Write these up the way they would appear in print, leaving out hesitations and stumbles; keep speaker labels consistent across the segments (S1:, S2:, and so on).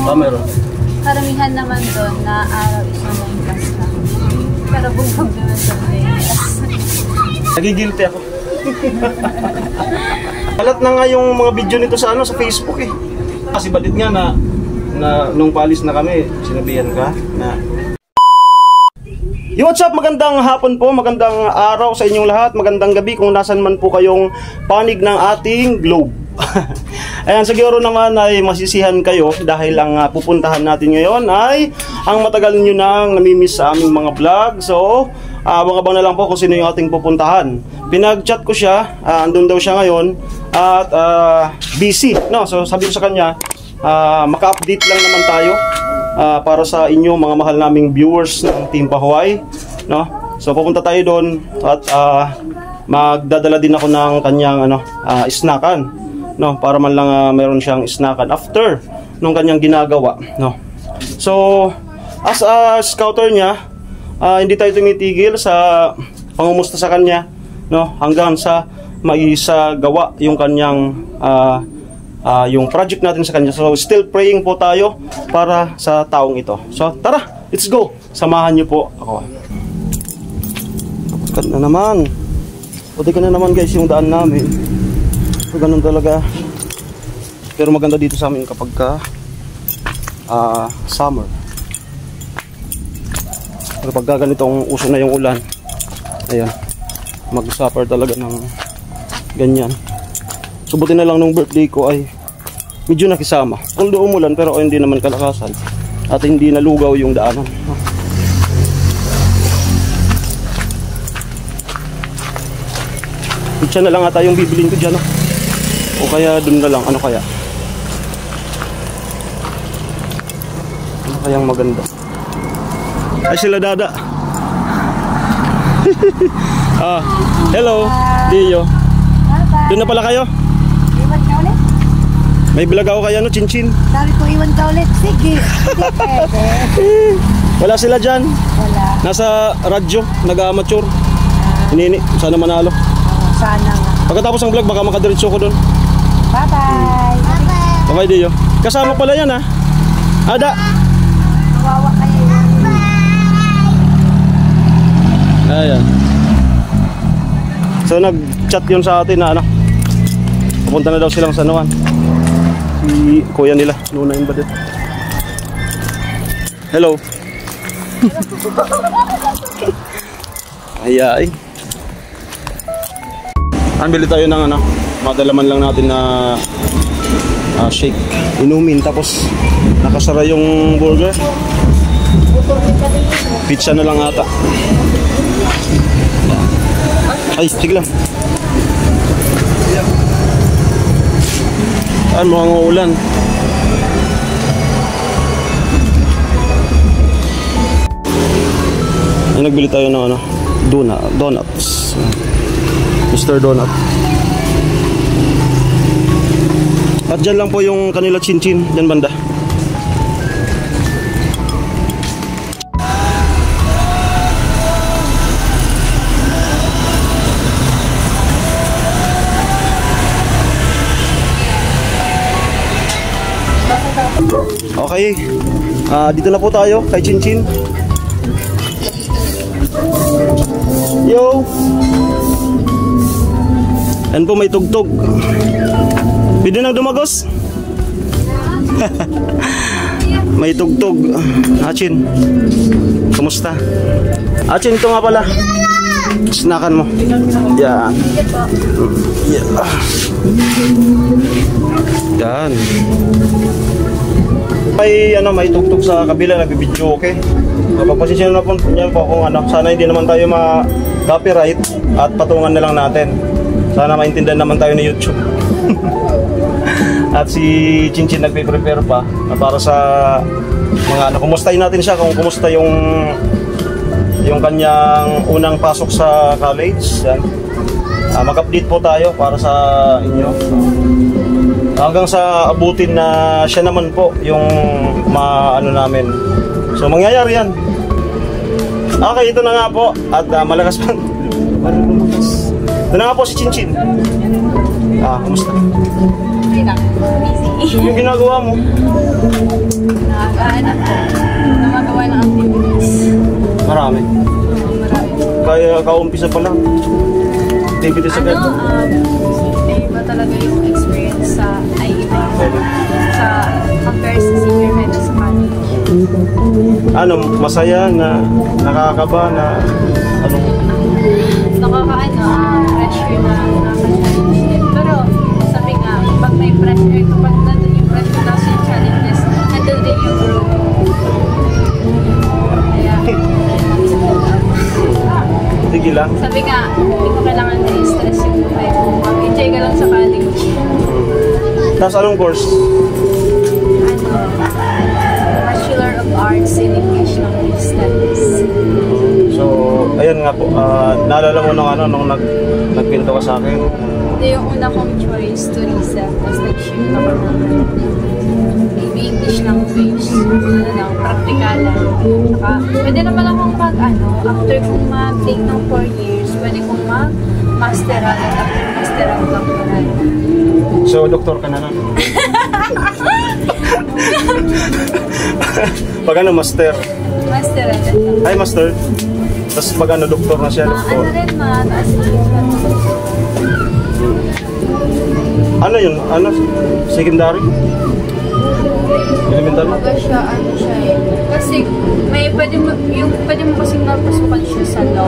S1: meron.
S2: Karamihan naman doon na araw is online class lang. Pero bugbog naman sa Pilipinas.
S1: Nagigilty ako. Alat na nga yung mga video nito sa sa Facebook eh. Kasi balit nga na nung palis na kami, sinabihan ka na Yo, what's up? Magandang hapon po, magandang araw sa inyong lahat, magandang gabi kung nasan man po kayong panig ng ating globe. Ayan, siguro naman ay masisihan kayo dahil ang pupuntahan natin ngayon ay ang matagal nyo nang namimiss sa aming mga vlog. So, abang-abang na lang po kung sino yung ating pupuntahan. Pinag-chat ko siya, andun daw siya ngayon at busy. No? So, sabi ko sa kanya, maka-update lang naman tayo para sa inyo mga mahal naming viewers ng Team Pahuay, no? So pupunta tayo doon at magdadala din ako ng kanyang snackan, no? Para man lang meron siyang snackan after nung kanyang ginagawa, no? So as a scouter niya, hindi tayo tumitigil sa pangumusta sa kanya, no? Hanggang sa maisagawa yung kanyang yung project natin sa kanya. So still praying po tayo para sa taong ito. So tara, let's go. Samahan niyo po ako. Tapos na naman. Puti ka na naman guys yung daan namin. So ganun talaga. Pero maganda dito sa amin kapag summer. Pero pag ganitong uso na yung ulan, ayan, mag-suffer talaga ng ganyan. So buti na lang nung birthday ko ay medyo nakisama. Although umulan pero hindi naman kalakasan at hindi nalugaw yung daanan. Pizza na lang ata yung bibilin ko dyan. O kaya dun na lang. Ano kaya? Ano kayang maganda? Ay sila dada. Hello. Dio. Doon na pala kayo?
S2: Iwan ka ulit?
S1: May vlog ako kaya chinchin.
S2: Sabi ko iwan ka ulit. Sige.
S1: Wala sila dyan.
S2: Wala.
S1: Nasa radyo, nag-amateur. Hinini, sana manalo.
S2: Sana nga.
S1: Pagkatapos ng vlog, baka makadiretso ko doon.
S2: Bye-bye. Bye-bye.
S1: Okay, Dio. Kasama pala yan, ha? Ada.
S2: Kawawa kayo.
S1: Ayan. So nag-chat yun sa atin na pupunta na daw silang San Juan. Si kuya nila, Luna yung badit. Hello. Ayay. Bili tayo ng madalaman lang natin na shake. Inumin tapos nakasara yung burger. Pizza na lang ata. Ay, sige lang. Mukhang uulan. Ay, nagbili tayo ng donuts. Mr. Donut. At dyan lang po yung kanila chin-chin. Dyan banda. Okay, dito na po tayo kay Chinchin. Yo! Yan po, may tugtog. Pwede nang dumagos? May tugtog. Achin, kumusta? Achin, ito nga pala. Snackan mo. Yan. Yan. May tugtog sa kabila, nagbibidyo, okay? Papasisyon na po niyan po kung sana hindi naman tayo ma-copyright at patungan na lang natin. Sana maintindihan naman tayo ni YouTube. At si Chinchin nagpe-prepare pa para sa mga kumustahin natin siya kung kumusta yung kanyang unang pasok sa college. Yan. Mag-update po tayo para sa inyo. Hanggang sa abutin na siya naman po yung namin. So mangyayari yan. Okay, ito na nga po. At malakas pa. Ito na nga po si Chinchin. Kumusta?
S2: Okay lang. Busy.
S1: Yung ginagawa mo? kaumpisa pa lang. Activities agad.
S2: Iba talaga yung experience sa compare sa senior high sa college.
S1: Ano, masaya na nakakaba na anong
S2: Pressure na nakaka-challenge din. Pero sabi nga, pag may pressure, kapag nandun yung pressure tapos yung challenges, nandun din yung growth. Kaya,
S1: sige lang.
S2: sabi nga, hindi ko kailangan na stress yung buhay ko. Mag-enjoy ka lang sa college.
S1: Tapos anong course?
S2: Bachelor of Arts in English Language Studies.
S1: So, ayun nga po, naalala mo nung nagpinto ka sa akin.
S2: Ito yung una kong choice, tourism. Tapos nag-shift ako ng maybe English language. Practical lang. Saka, pwede naman akong after kong mag-take ng 4 years, pwede kong mag-masteral at after masteral doctoral.
S1: So, doktor ka na nun? Pag ano, master?
S2: Masteral.
S1: Ay, master? Tapos pag ano, doktor na siya, doktor.
S2: Ano rin
S1: Ano yun? Ano? Secondary? Elementary?
S2: Kumbaga siya, kasi pwede mo kasing napasukan siya sa law.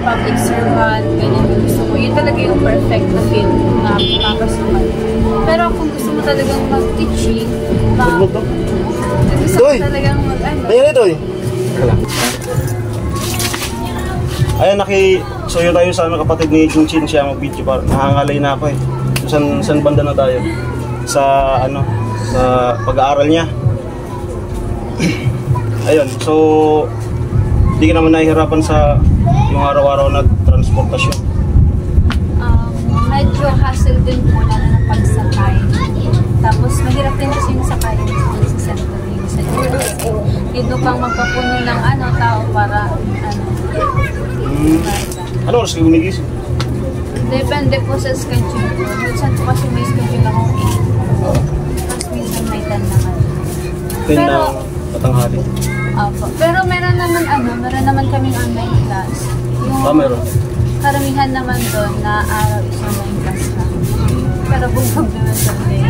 S2: Public servant, ganyan yung gusto mo. Yun talaga yung perfect na field na mapasukan. Pero kung gusto mo talagang mag-teaching, gusto mo talagang
S1: Ayan ito eh. Ayan, nakisuyo tayo sa kapatid ni Chinchin siya mag-video para nahangalay na ako eh. So, saan banda na tayo? Sa sa pag-aaral niya. Ayun, so hindi ka naman nahihirapan sa yung araw-araw na transportasyon.
S2: Medyo hassle din po na ng pagsakay. Tapos mahirap din kasi yung sakay sa center yung sa USA. Dito pang magpapuno ng tao para
S1: Ano oras kayo gumigising?
S2: Depende po sa schedule ko. Minsan po kasi may schedule akong 8. Tapos minsan may 10 naman.
S1: 10 na patanghali.
S2: Pero meron naman kaming online class. Yung
S1: meron.
S2: karamihan naman doon na araw is online class lang. Pero bugbog naman sa day.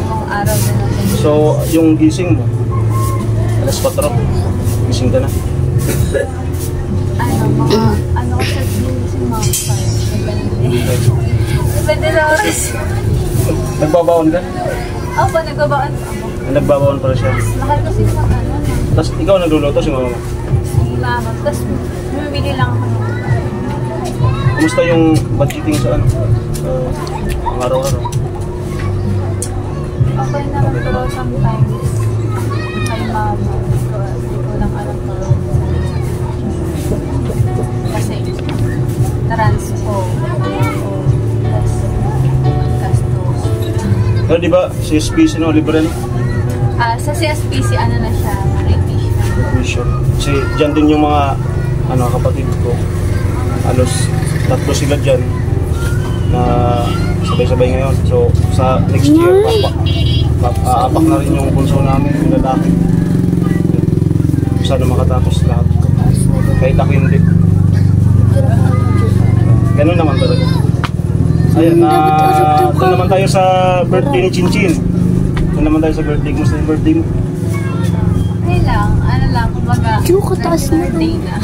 S2: Yung araw na natin.
S1: So, yung gising mo, alas 4, gising ka na.
S2: Kasi gising mga 5. Depende na oras.
S1: Nagbabaon ka?
S2: Opo, nagbabaon pa ako.
S1: Nagbabaon pala siya.
S2: Mahal kasi sa
S1: Tapos ikaw nagluluto si mama mo?
S2: Si mama. Tapos bumibili lang ako.
S1: Kumusta yung budgeting sa ang araw-araw?
S2: Okay naman, pero sometimes kay mama, hindi ko lang alam ko. Kasi transpo, gastos.
S1: Pero di ba si SPC libre na?
S2: Sa CSPC, na siya, British.
S1: Sure. Kasi dyan din yung mga kapatid ko. Halos 3 sila dyan na sabay-sabay ngayon. So sa next year, aapak na rin yung bunso namin, yung lalaki. Sana makatapos lahat. Kahit ako hindi. Ganun naman talaga. Ayun, doon naman tayo sa birthday ni Chinchin. Doon naman tayo sa birthday. Kumusta yung birthday mo?
S2: Okay lang, kumbaga, birthday na.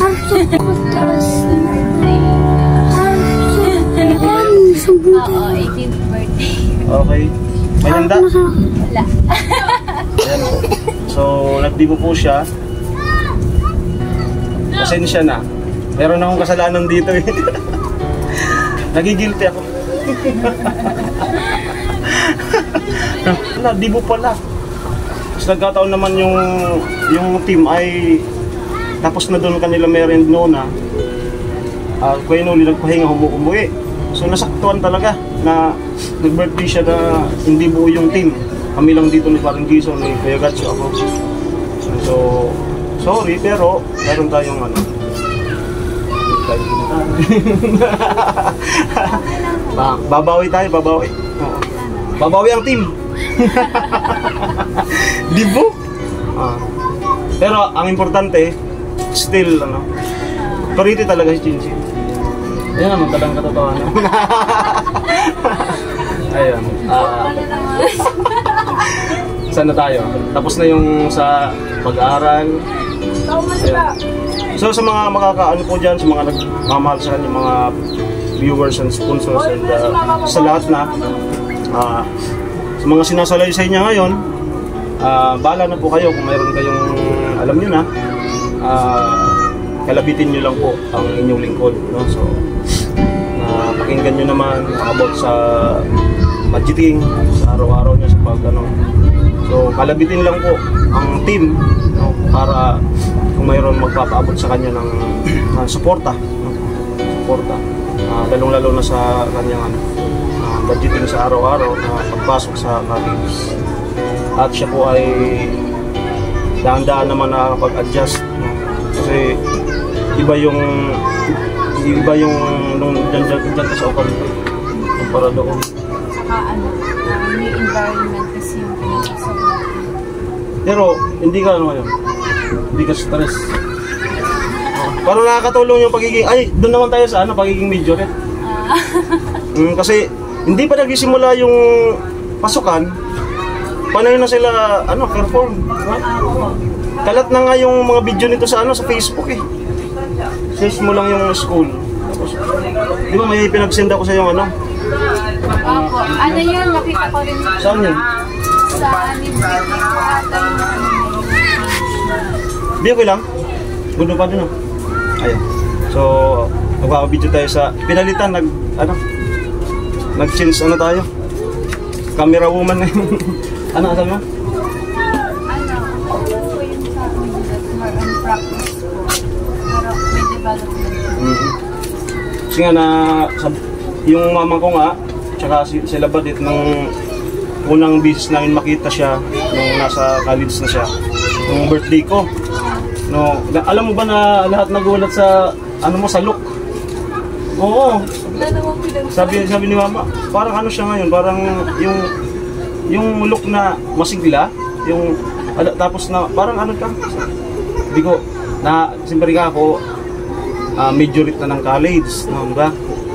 S2: Oo, 18th birthday.
S1: Okay. May handa?
S2: Wala.
S1: Ayan. So, nagdibo po siya. Pasensya na. Meron akong kasalanan dito eh. Nagigilty ako. Dibo pala. Tapos nagkataon naman yung team ay tapos na doon kanila meron na kuya nuli nagpahinga umuwi. So nasaktuan talaga na nag-birthday siya na hindi buo yung team. Kami lang dito ni Parang Giso, ni Kuya Gatso ako. So sorry pero meron tayong babawi tayo, babawi. Babawi ang team. Dibo? Pero ang importante, still, ano, pariti talaga si Chinchin. Ayan naman, talagang katotohanan. Ayun. Saan na tayo? Tapos na yung sa pag-aaral. So sa mga makakaano po dyan, sa mga nagmamahal sa kanya, mga viewers and sponsors and sa lahat na sa mga sinasalaysay niya ngayon, bahala na po kayo kung mayroon kayong alam nyo na, kalabitin nyo lang po ang inyong lingkod, no? So pakinggan nyo naman about sa budgeting, sa araw-araw nyo sa pag ano. So kalabitin lang po ang team, no? Para kung mayroon magpapaabot sa kanya ng suporta, no? Suporta, lalong-lalo na sa kanyang budgeting sa araw-araw na pagpasok sa college. At siya po ay dahan-dahan naman nakakapag-adjust, no? Kasi iba yung nung dyan sa open kumpara doon.
S2: Saka may environment kasi yung pinapasok natin.
S1: Pero hindi ka ano ngayon, hindi ka stress. Parang nakakatulong yung pagiging, ay doon naman tayo sa pagiging majorette. Kasi hindi pa nagsisimula yung pasukan, panay na sila perform, diba? Kalat na nga yung mga video nito sa sa Facebook eh. Search mo lang yung school. Tapos, di ba may pinagsend ako sa yung
S2: Opo. Ano yun? Nakita ko rin.
S1: Saan yun?
S2: Sa ata
S1: Di okay lang? Gundo pa din Ayun. So, magpapabideo tayo sa pinalitan. Nag-change tayo. Camera woman na yun. Ano sabi mo?
S2: Practice po. Pero may development.
S1: Kasi nga yung mama ko nga, tsaka sila Badit, nung unang bisis namin makita siya, nung nasa college na siya, nung birthday ko. No, alam mo ba na lahat nagulat sa sa look? Oo. Sabi ni mama, parang siya ngayon, parang yung look na masigla, yung tapos na parang ka. Hindi ko, siyempre ka ako, majority na ng college, no, diba?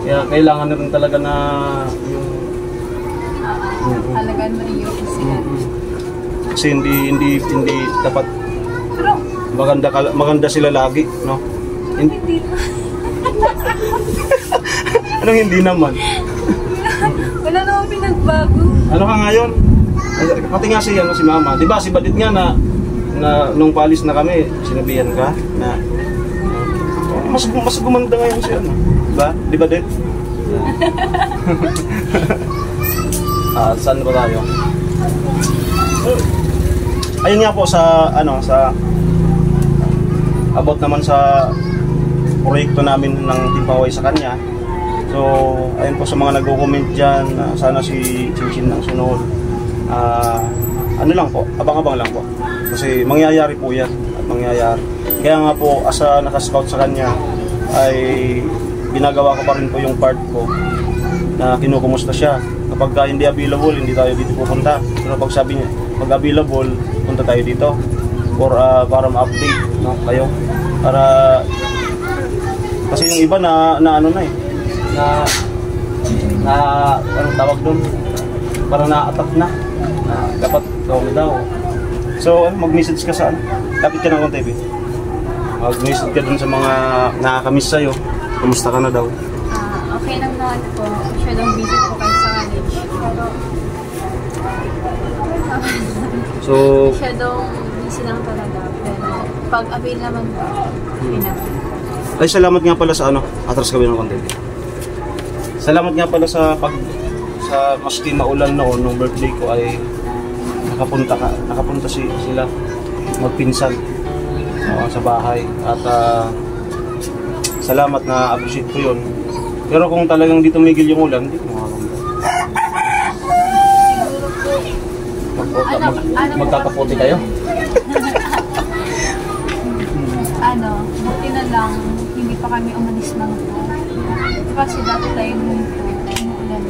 S1: Kaya kailangan na rin talaga na yung...
S2: halagaan mo rin yung sila.
S1: Kasi hindi dapat maganda sila lagi, no?
S2: Hindi naman.
S1: Anong hindi naman?
S2: Wala namang pinagbago.
S1: Ano ka ngayon? Pati nga si mama, diba si Badit nga na nung paalis na kami, sinabihan ka na mas gumanda ngayon siya, no? Diba? Di ba, Dit? Saan ba tayo? Ayun nga po sa about naman sa proyekto namin ng Timpaway sa kanya. So, ayun po sa mga nagko-comment dyan, sana si Chinchin ng sunod. Lang po, abang-abang lang po. Kasi mangyayari po yan at mangyayari. Kaya nga po, asa nakascout sa kanya, ay ginagawa ko pa rin po yung part ko na kinukumusta siya. Kapag hindi available, hindi tayo dito pupunta. Pero pag sabi niya, pag available, punta tayo dito para ma-update, no, kayo. Para kasi yung iba na anong tawag doon? Parang na-attack na. Dapat daw. So, mag-message ka sa Kapit ka ng Kon TV. Mag-message ka dun sa mga nakakamiss sa'yo. Kumusta ka na daw?
S2: Okay lang naman po. Masyadong busy po kayo sa college.
S1: So,
S2: masyadong busy lang talaga. Pero pag avail naman po,
S1: ay, salamat nga pala sa atras kami ng Kon TV. Salamat nga pala sa maski maulan noon nung birthday ko ay nakapunta sila magpinsan sa bahay at salamat na appreciate ko yun. Pero kung talagang di tumigil yung ulan, hindi ko makakapunta. Magkakaputi kayo?
S2: Buti na lang hindi pa kami umalis ng po. Kasi dati tayo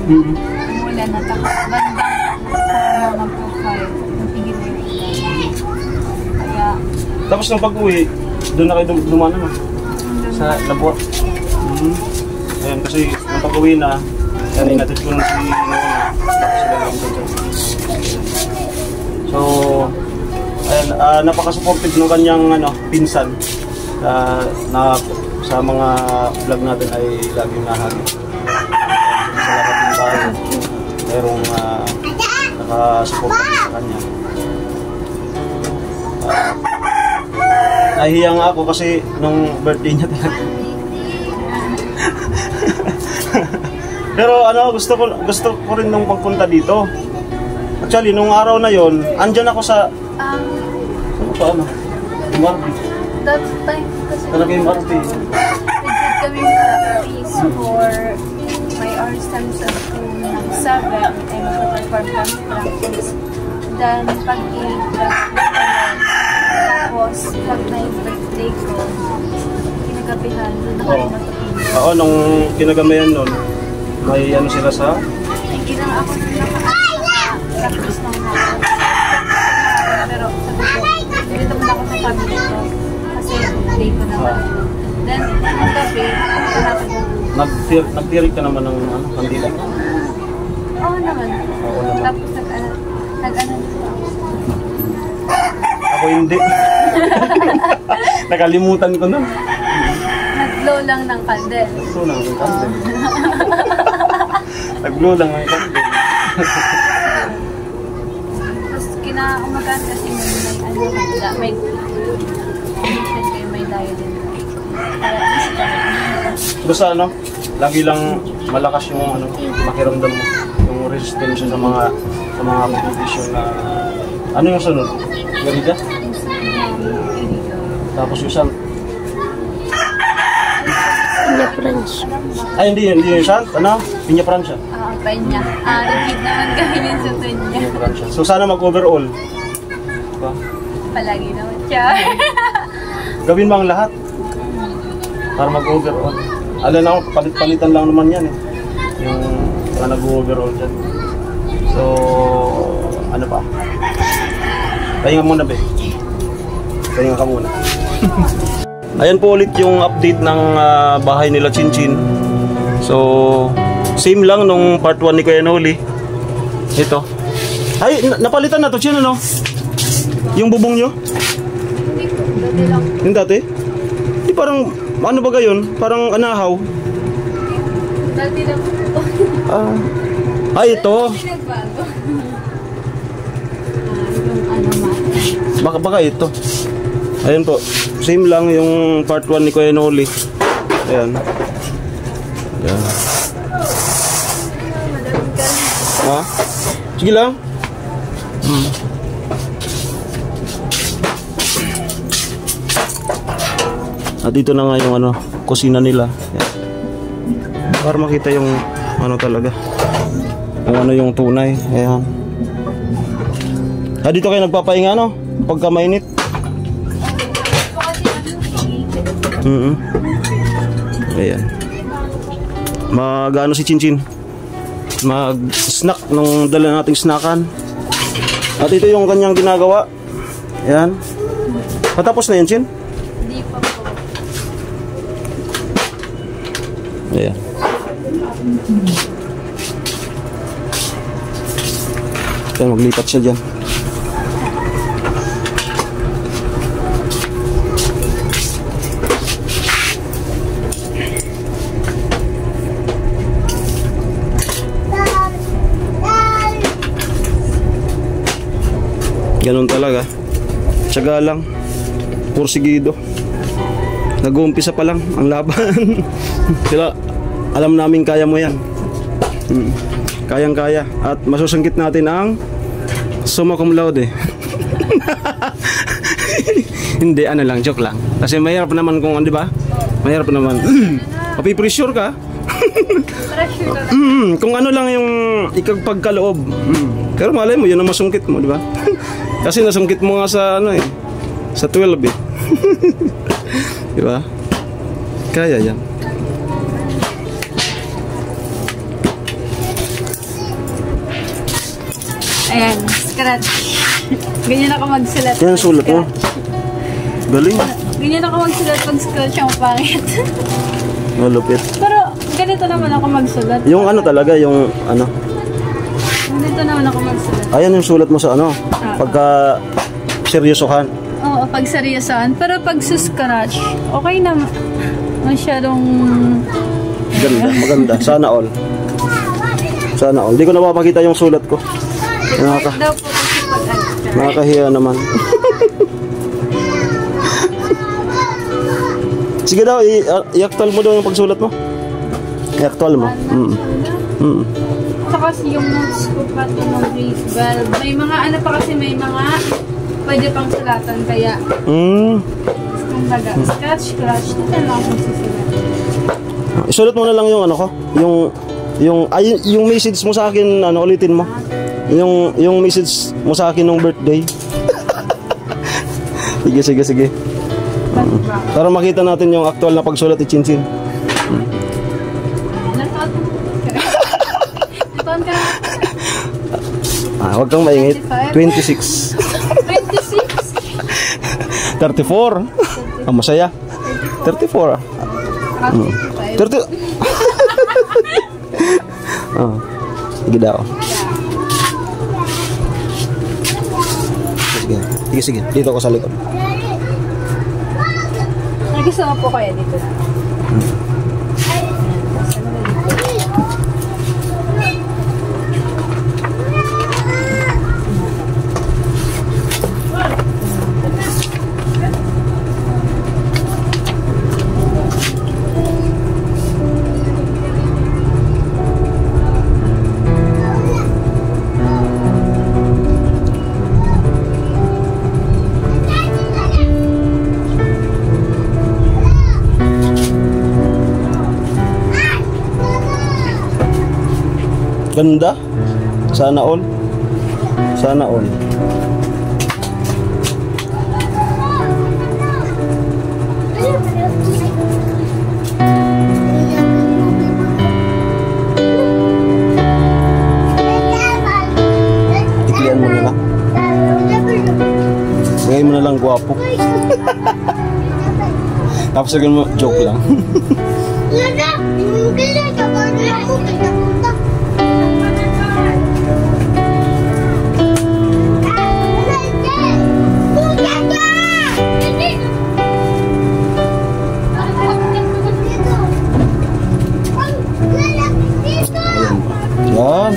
S2: umuulan na tapos bandang mga profile, napigil na yung ilan. Kaya,
S1: Tapos nung pag-uwi, doon na kayo dumanan no? Sa Labuan. Ayan, kasi nung pag-uwi na, yan inatid ko nung si Nona. Sila lang dyan. So, ayan, napaka-supportive ng kanyang pinsan na sa mga vlog natin ay laging nahagi. Sa lahat ng bahay, merong naka-supportive sa kanya. Nahihiya nga ako kasi nung birthday niya talaga. Pero gusto ko rin nung pagpunta dito. Actually, nung araw na yon, andyan ako sa MRT.
S2: that time kasi
S1: Talaga yung MRT.
S2: nag-get kami practice for my hours time sa school ng 7 ay mag-perform kami practice. Then, tapos, pag na yung birthday ko, kinagabihan, doon na kami matutulog.
S1: Oo, nung kinagamayan nun, may sila sa...
S2: Ay, ginang ako nung practice ng mga. Pero, sabi ko, dito muna ako sa family ko. Kasi, day ko naman. Then, ang gabi, hanapin ko.
S1: Nagtirik ka naman ng kandila?
S2: Oo naman.
S1: Oo naman.
S2: Tapos, nag-ano dito ako.
S1: Ako hindi. Nakalimutan ko nun.
S2: Nag-blow lang ng candle.
S1: Nag-blow lang ng candle. Nag-blow lang ng candle.
S2: Tapos kinaumagaan kasi may condition kayo, may diet. Kaya kasi kami.
S1: Basta lagi lang malakas yung makiramdam mo. Yung resistance sa mga competition na... Ano yung sunod? Garida? Tapos yung salt.
S3: Pinya French.
S1: Ay, hindi yung salt. Pinya Francia.
S2: Penya. Repeat naman kami yun sa Penya.
S1: Pinya Francia. So sana mag-overall. Diba?
S2: Palagi naman siya.
S1: Gawin mo ang lahat. Para mag-overall. Alam na ako, palit-palitan lang naman yan eh. Yung nag-overall dyan. So, ano pa? Pahinga muna, be. Pahinga ka muna. Ayan po ulit yung update ng bahay nila Chinchin. So, same lang nung part 1 ni Kuya Noli. Ito. Ay, napalitan na to, Chin, ano? Yung bubong nyo?
S2: Hindi ko. Dati lang.
S1: Yung dati? Di parang, ano ba gayon? Parang anahaw.
S2: Dati lang po.
S1: Ay, ito.
S2: Pinagbago. Yung mata.
S1: Baka ito. Ayan po. Same lang yung part 1 ni Kuya Noli. Ayan. Ayan.
S2: Madaming ka.
S1: Ha? Sige lang. At dito na nga yung kusina nila. Ayan. Para makita yung talaga. Yung yung tunay. Ayan. Dito kayo nagpapahinga pagka mainit. Ayan. Mag-ano si Chinchin? Mag-snack nung dala nating snackan. At ito yung kanyang ginagawa. Ayan. Patapos na yun, Chin?
S2: Hindi pa po.
S1: Ayan. Ayan, maglipat siya dyan. Ganun talaga. Tiyaga lang. Pursigido. Nag-uumpisa pa lang ang laban. Kaya alam namin kaya mo yan. Kayang-kaya. At masusungkit natin ang summa cum laude. Hindi, lang, joke lang. Kasi mahirap naman kung, di ba? Mahirap naman. Mapipressure ka.
S2: Pressure ka.
S1: Kung ano lang yung ikagpagkaloob. Pero malay mo, yun ang masungkit mo, di ba? Kasi nasungkit mo nga sa sa 12 eh. Di ba? Kaya yan.
S2: Ayan, scratch. Ganyan ako magsulat.
S1: Yan ang sulat mo. Galing.
S2: Ganyan ako magsulat pag scratch ang pangit.
S1: Malupit.
S2: Pero ganito naman ako magsulat.
S1: Yung ano talaga, yung ano.
S2: Ganito naman ako magsulat.
S1: Ayan yung sulat mo sa ano. Pagka seryosohan.
S2: Oo, pag seryosohan. Pero pag scratch, okay naman. Masyadong...
S1: Ganda, maganda. Sana all. Sana all. Hindi ko napapakita yung sulat ko.
S2: Daw po kasi pag
S1: Nakakahiya naman. Sige daw, i-actual mo daw yung pagsulat mo. I-actual mo.
S2: Saka yung notes ko pati ng grade 12. May mga ano pa kasi may mga pwede pang sulatan kaya kung baga scratch ito na lang akong susulat.
S1: Isulat mo na lang yung ano ko, yung message mo sa akin, ano, ulitin mo. Yung message mo sa akin nung birthday. Sige. Para makita natin yung actual na pagsulat ni Chinchin. Huwag kang maingit. 26. 34. Masaya. 34. 30. Sige daw. Sige. Dito ako sa likod.
S2: Gusto mo po kaya dito na?
S1: Ganda. Sana all. Sana all. Tiklian mo na lang. Ngayon mo na lang guwapo. Tapos sabihin mo, joke lang. Yan.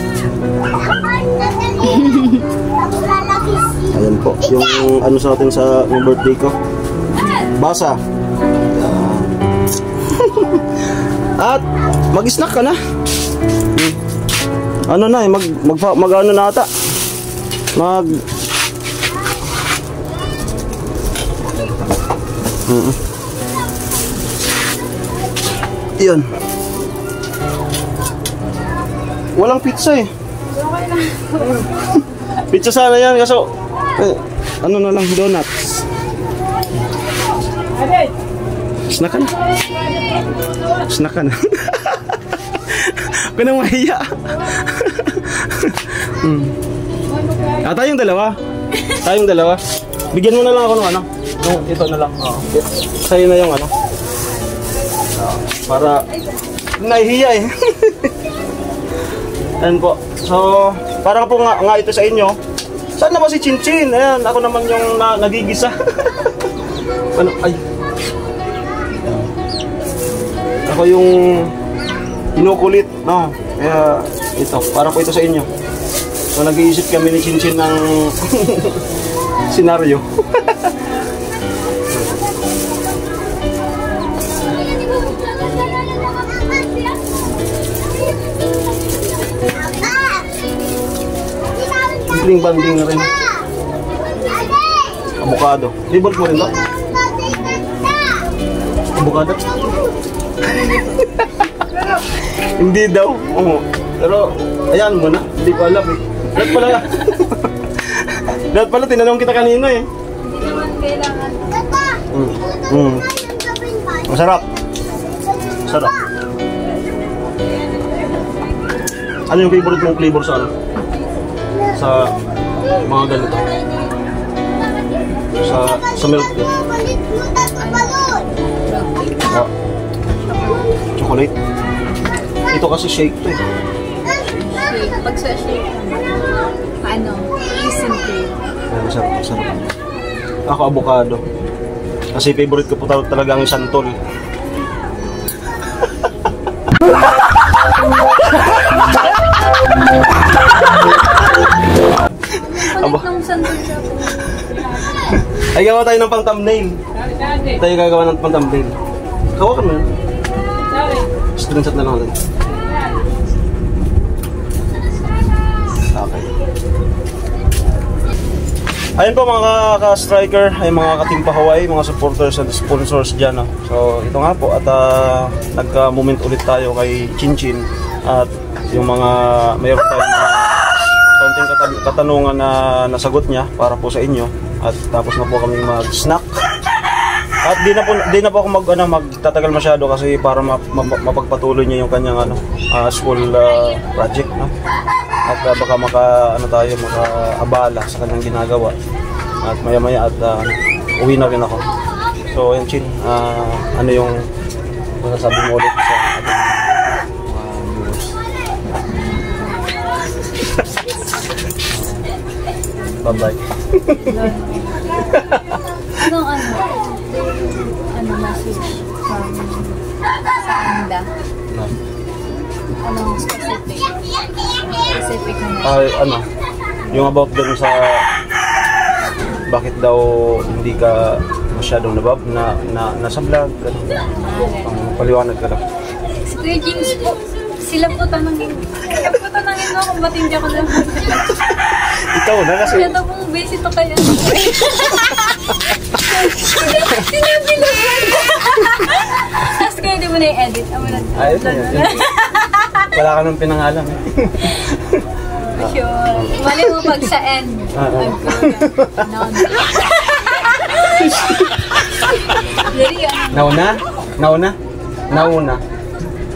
S1: Ayan po. Yung ano sa atin sa birthday ko. Basa. At mag-snack ka na. Ano na eh, mag ano na ata. Iyon. Walang pizza eh. Pizza sana yan, kaso ano na lang, donuts. Snack ka na. Snack ka na. Huwag ka nang mahiya. Tayong dalawa. Bigyan mo na lang ako ng ano. Ito na lang. Sa'yo na yung ano. Para nahihiya eh. Ayan po. So, parang po nga ito sa inyo. Saan na ba si Chinchin? Ayan, ako naman yung nagigisa. Ano? Ay. Ako yung kinukulit. No? Kaya, ito. Parang po ito sa inyo. So, nag-iisip kami ni Chinchin ng senaryo. Banding na rin. Avocado. Favorite mo rin ba? Avocado? Hindi daw. Pero, ayan mo na. Hindi ko alam eh. Lahat pala, tinanong kita kanina eh.
S2: Hindi naman kailangan.
S1: Masarap. Masarap. Ano yung favorite mong flavor sa ano? sa mga ganito. Sa milk tea. Oh. Chocolate. Ito kasi shake to eh.
S2: Shake. Pag sa shake, ano? Simple.
S1: Masarap, masarap. Ako avocado. Kasi favorite ko po talaga ang santol.
S2: Palit ng santol siya.
S1: Ay, gawa tayo ng pang-thumbnail. Tayo gagawa ng pang-thumbnail. Hawakan mo yun. Screenshot na lang natin. Okay. Ayun po mga ka-striker, ay mga ka-Team Hawaii, mga supporters and sponsors dyan. So ito nga po at nagka-moment ulit tayo kay Chinchin at yung mga mayroon tayong mga konting katanungan na nasagot niya para po sa inyo at tapos na po kami mag-snack. At di na po ako magtatagal masyado kasi para mapagpatuloy niya yung kanyang school project, no? At baka makaabala sa kanyang ginagawa. At maya-maya at uwi na rin ako. So, yan Chin, ano yung masasabi mo ulit sa ating viewers? Bye-bye.
S2: Ano message sa Anda?
S1: No.
S2: Anong specific? Specific na
S1: yung about dun sa bakit daw hindi ka masyadong nasa vlog, pang paliwanag ka lang.
S2: Si Kuya James po, sila po tanongin mo kung ba't hindi ako lang.
S1: Ikaw na kasi.
S2: Kaya daw pong busy to kaya. Sinabi na yan. Tapos kaya di mo na i-edit.
S1: Ayos na yun. Wala ka nang pinangalan.
S2: Sure. Mali mo pag sa end.
S1: Nauna?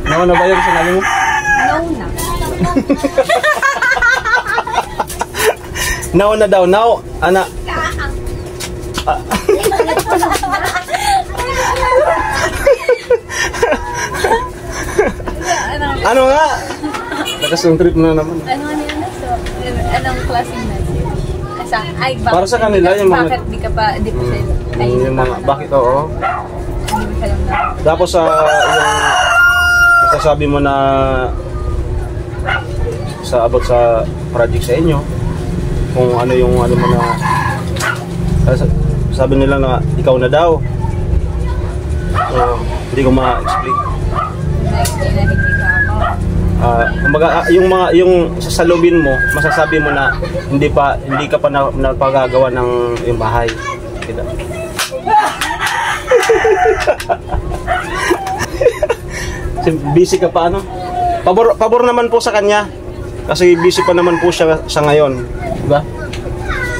S1: Nauna ba yung sinabi mo?
S2: Nauna.
S1: Nauna daw. Ana. Ano nga? Nakasong trip na naman.
S2: Anong klaseng message?
S1: Para sa kanila yung mga...
S2: Bakit di ka pa, di pa sila?
S1: Yung mga, bakit oo?
S2: Hindi mo alam na.
S1: Tapos yung masasabi mo na sa about sa project sa inyo, kung ano yung ano mo na sabi nila na ikaw na daw. So, hindi ko ma-explain.
S2: Na-explain na hindi ka ako.
S1: Yung sasalubin mo, masasabi mo na hindi ka pa napagagawa ng yung bahay. Kita. Busy ka pa ano? Pabor naman po sa kanya. Kasi busy pa naman po siya sa ngayon. Diba?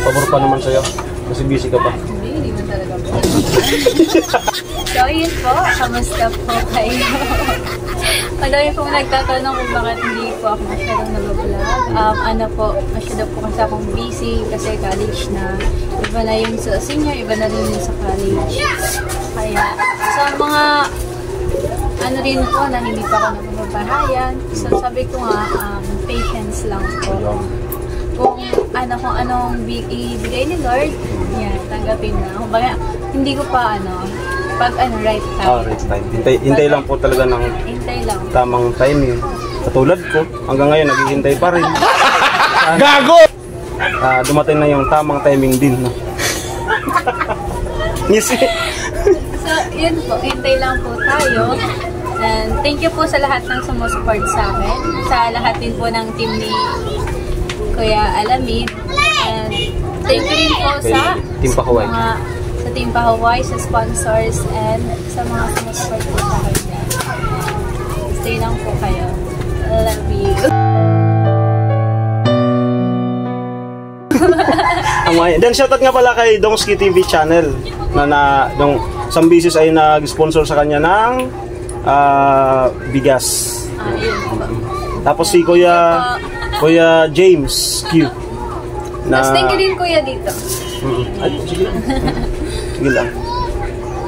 S1: Pabor pa naman sa'yo. Kasi busy ka pa.
S2: Hindi man talaga po. So, yun po. Kamusta po kayo? Madami pong nagtatanong kung bakit hindi po ako masyadong nag-vlog. Ano po, masyado po kasi akong busy kasi college na. Iba na yung sa senior, iba na rin yung sa college. Kaya, sa mga ano rin po na hindi pa ako napapabahayan. So, sabi ko nga, patience lang po. Kung anong ibigay ni Lord, yan, tanggapin na. Kumbaga, hindi ko pa pag right time.
S1: Right time. Hintay lang po talaga ng tamang timing. Katulad ko, hanggang ngayon naghihintay pa rin. Gago! Dumating na yung tamang timing din. No?
S2: So, yun po. Hintay lang po tayo. And thank you po sa lahat ng sumusupport sa akin. Sa lahat din po ng team ni Kuya Alamid. And thank you rin po sa
S1: Team Hawaii.
S2: Sa Team Hawaii, sa sponsors, and sa mga sumusupport po sa akin. Stay lang po kayo. I love you.
S1: Then shoutout nga pala kay Dongski TV channel na some business ay nag-sponsor sa kanya ng bigas.
S2: Yun po.
S1: Tapos si Kuya James Q.
S2: Mas thank you din kuya dito.
S1: Ay, sige lang. Sige lang.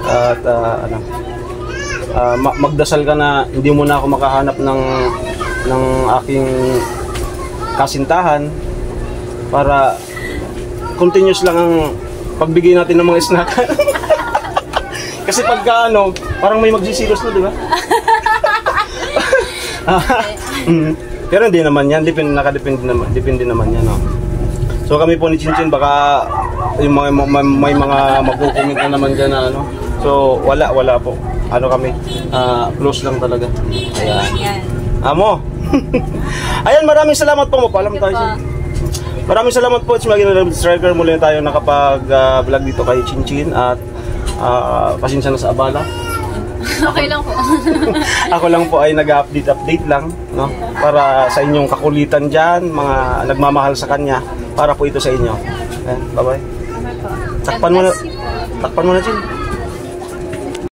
S1: At ano, magdasal ka na hindi mo na ako makahanap ng aking kasintahan para continuous lang ang pagbigay natin ng mga snack. Kasi pagka ano, parang may magsisilos na, di ba? Pero hindi naman yan, depende naman yan, no? So kami po ni Chinchin, baka yung may mga magkukomment na naman dyan na ano. So wala po. Ano kami, close lang talaga. Ayan. Amo. Ayan, maraming salamat po. Mapaalam tayo. Maraming salamat po. It's Maging Striker. Muli na tayo nakapag-vlog dito kay Chinchin. At pasensya na sa abala.
S2: Okay lang po.
S1: Ako lang po ay nag-update lang, no? Para sa inyong kakulitan dyan, mga nagmamahal sa kanya. Para po ito sa inyo. Ayan, bye-bye. Takpan mo na, Chin.